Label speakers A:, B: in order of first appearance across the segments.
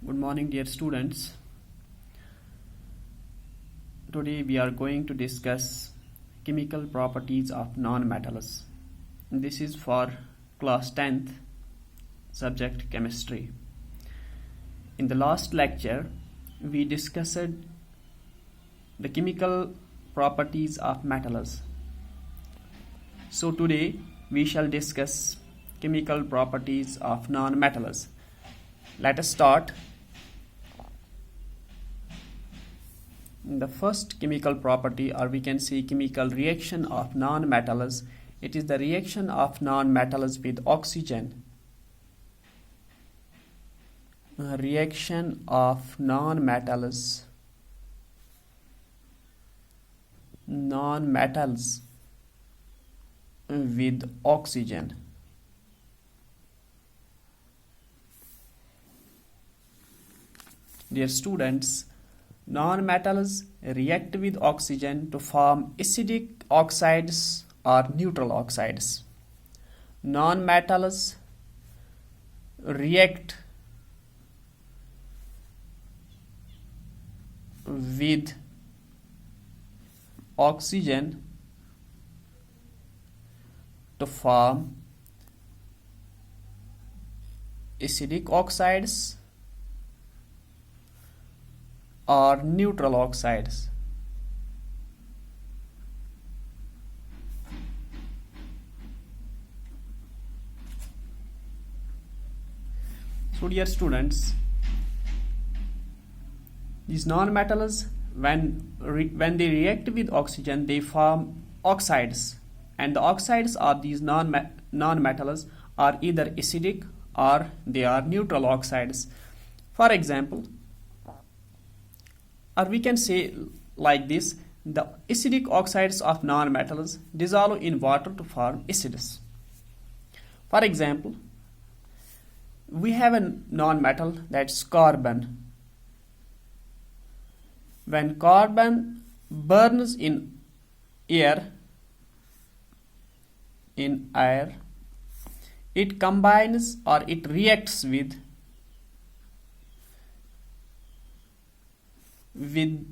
A: Good morning, dear students. Today we are going to discuss chemical properties of non-metals. This is for class 10th, subject chemistry. In the last lecture, we discussed the chemical properties of metals. So today we shall discuss chemical properties of non-metals. Let us start. The first chemical property, or we can say chemical reaction of non-metals, it is the reaction of non-metals with oxygen. Reaction of non-metals with oxygen. Dear students, non-metals react with oxygen to form acidic oxides or neutral oxides. Non-metals react with oxygen to form acidic oxides or neutral oxides. So dear students, these non-metals, when they react with oxygen, they form oxides, and the oxides of these non-metals are either acidic or they are neutral oxides. For example, or we can say like this, the acidic oxides of non-metals dissolve in water to form acids. For example, we have a non-metal, that's carbon. When carbon burns in air, it combines or it reacts with the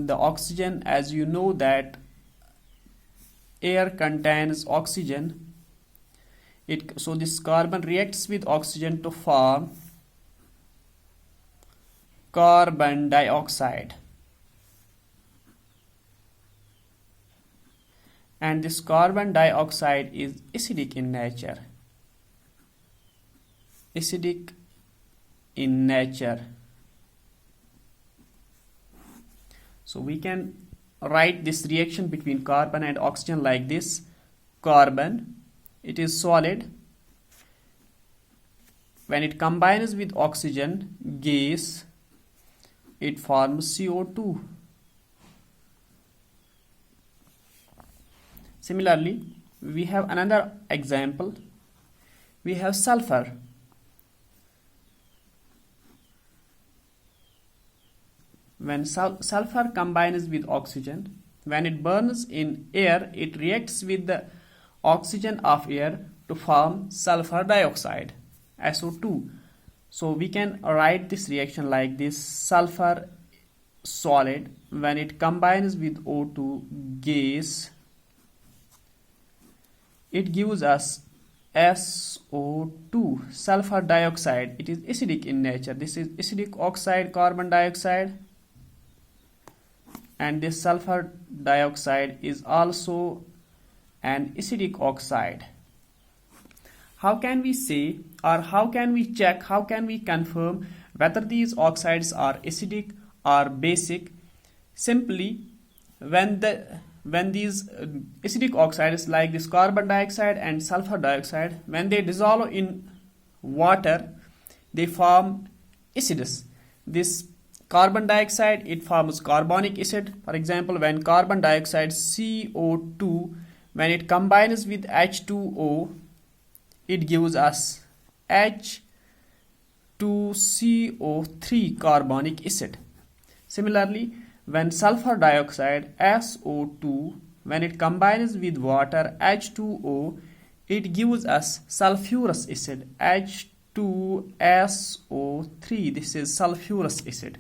A: oxygen. As you know that air contains oxygen, so this carbon reacts with oxygen to form carbon dioxide, and this carbon dioxide is acidic in nature. So we can write this reaction between carbon and oxygen like this. Carbon, it is solid. When it combines with oxygen gas, it forms CO2. Similarly, we have another example. We have sulfur. When sulfur combines with oxygen, when it burns in air, it reacts with the oxygen of air to form sulfur dioxide, SO2. So we can write this reaction like this. Sulfur solid, when it combines with O2 gas, it gives us SO2, sulfur dioxide. It is acidic in nature. This is acidic oxide, carbon dioxide, and this sulfur dioxide is also an acidic oxide. How can we say, or how can we check, how can we confirm whether these oxides are acidic or basic? Simply, when these acidic oxides like this carbon dioxide and sulfur dioxide, when they dissolve in water, they form acids. This carbon dioxide, it forms carbonic acid. For example, when carbon dioxide CO2, when it combines with H2O, it gives us H2CO3 carbonic acid. Similarly, when sulfur dioxide SO2, when it combines with water H2O, it gives us sulfurous acid H2SO3. This is sulfurous acid.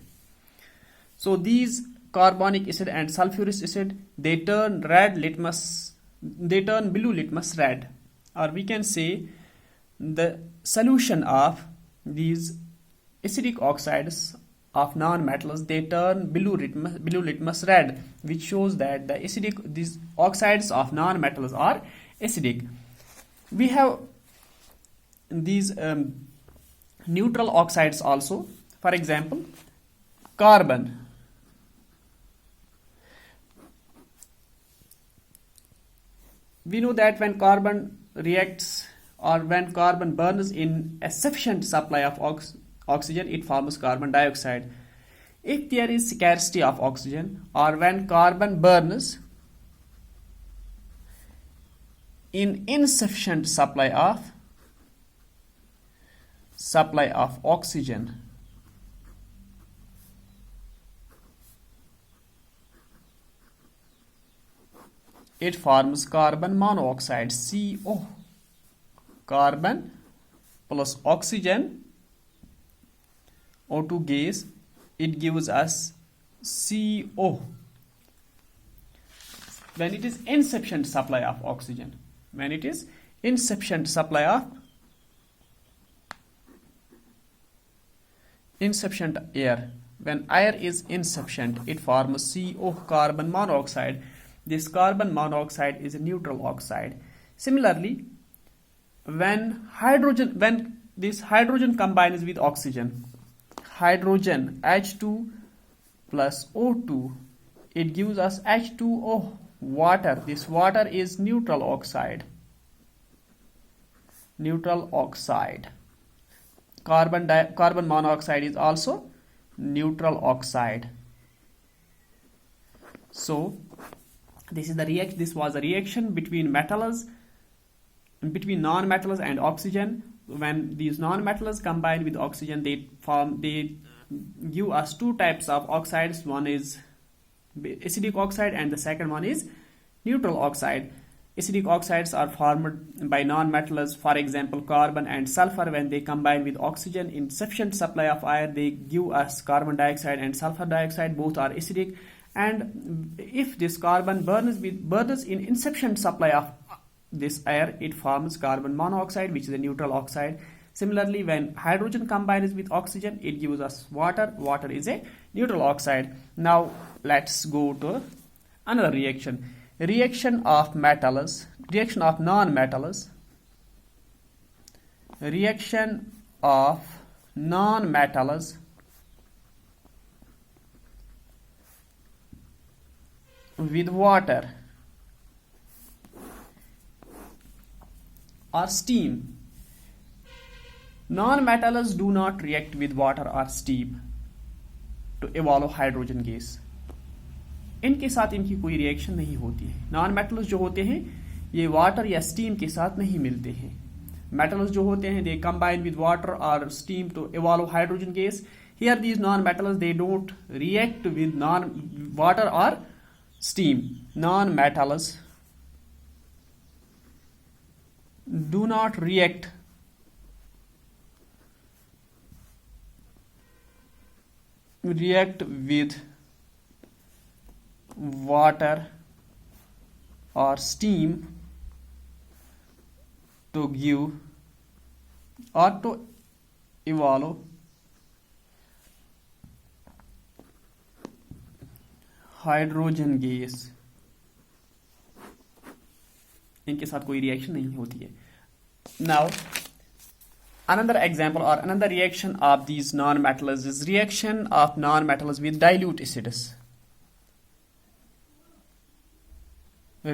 A: So these carbonic acid and sulfurous acid, they turn blue litmus red, or we can say the solution of these acidic oxides of non-metals, they turn blue litmus red, which shows that these oxides of non-metals are acidic. We have these neutral oxides also. For example, carbon. We know that when carbon reacts or when carbon burns in a sufficient supply of oxygen, it forms carbon dioxide. If there is scarcity of oxygen, or when carbon burns in insufficient supply of oxygen, it forms carbon monoxide, CO. Carbon plus oxygen, O2 gas, it gives us CO when it is insufficient supply of oxygen. When it is insufficient supply of insufficient air, when air is insufficient, it forms CO, carbon monoxide. This carbon monoxide is a neutral oxide. Similarly, when this hydrogen combines with oxygen, hydrogen H2 plus O2, it gives us H2O, water. This water is neutral oxide. Neutral oxide. Carbon monoxide is also neutral oxide. So this was a reaction between non-metals and oxygen. When these non-metals combine with oxygen, they give us two types of oxides. One is acidic oxide and the second one is neutral oxide. Acidic oxides are formed by non-metals, for example carbon and sulfur. When they combine with oxygen in sufficient supply of air, they give us carbon dioxide and sulfur dioxide. Both are acidic. And if this carbon burns in insufficient supply of this air, it forms carbon monoxide, which is a neutral oxide. Similarly, when hydrogen combines with oxygen, it gives us water. Water is a neutral oxide. Now let's go to another reaction. Reaction of non-metals. Reaction of non-metals with water or steam. Non-metals do not react with water or steam to evolve hydrogen gas. इनके साथ इनकी कोई reaction नहीं होती है. Non metals जो होते हैं ये वाटर या स्टीम के साथ नहीं मिलते हैं. मेटल्स जो होते हैं दे कंबाइन विद वाटर और steam to evolve hydrogen gas. Here these non-metals, they don't react with water or steam. Non-metals do not react with water or steam to give or to evolve hydrogen gas. इनके साथ कोई reaction नहीं होती है. Now another example or another reaction of these non-metals is reaction of non-metals with dilute acids.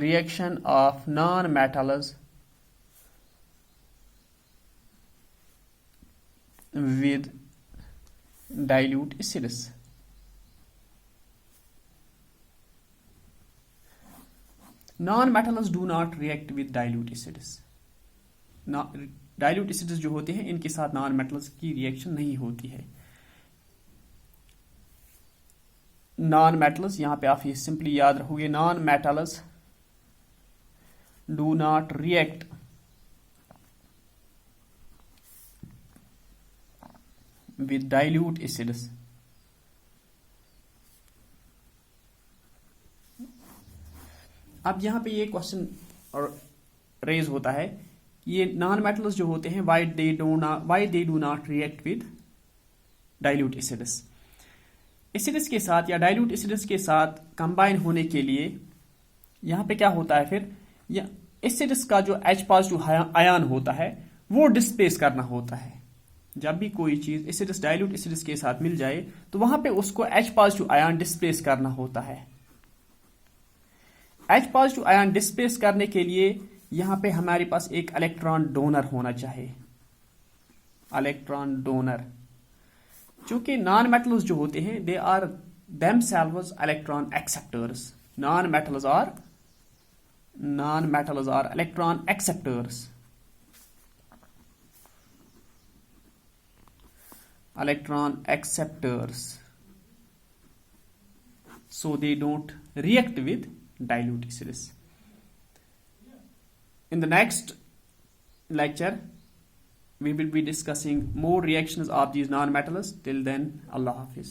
A: Reaction of non-metals with dilute acids. Non-metals do not react with dilute acids. Dilute acids जो होते हैं इनके साथ non metals की reaction नहीं होती है. Non metals यहां पे आप ये सिंपली याद रखोगे, non metals do not react with dilute acids. अब यहाँ पे ये क्वेश्चन रेज होता है कि ये नॉन मेटल्स जो होते हैं why they do not react with dilute acids. Acids के साथ या डाइल्यूट एसिड्स के साथ कंबाइन होने के लिए यहाँ पे क्या होता है फिर, या एसिड्स का जो H पॉजिटिव आयन होता है वो डिस्प्लेस करना होता है. जब भी कोई चीज एसिड्स डाइल्यूट एसिड्स के साथ मिल जाए तो वहां पे उसको H पॉजिटिव आयन डिस्प्लेस करना होता है. H पॉजिटिव आयन डिस्प्लेस करने के लिए यहाँ पे हमारे पास एक इलेक्ट्रॉन डोनर होना चाहिए. इलेक्ट्रॉन डोनर, चूंकि नॉन मेटल्स जो होते हैं they are themselves electron acceptors. Non metals are electron acceptors. Electron acceptors, so they don't react with dilute acids. In the next lecture we will be discussing more reactions of these non-metals. Till then, Allah Hafiz.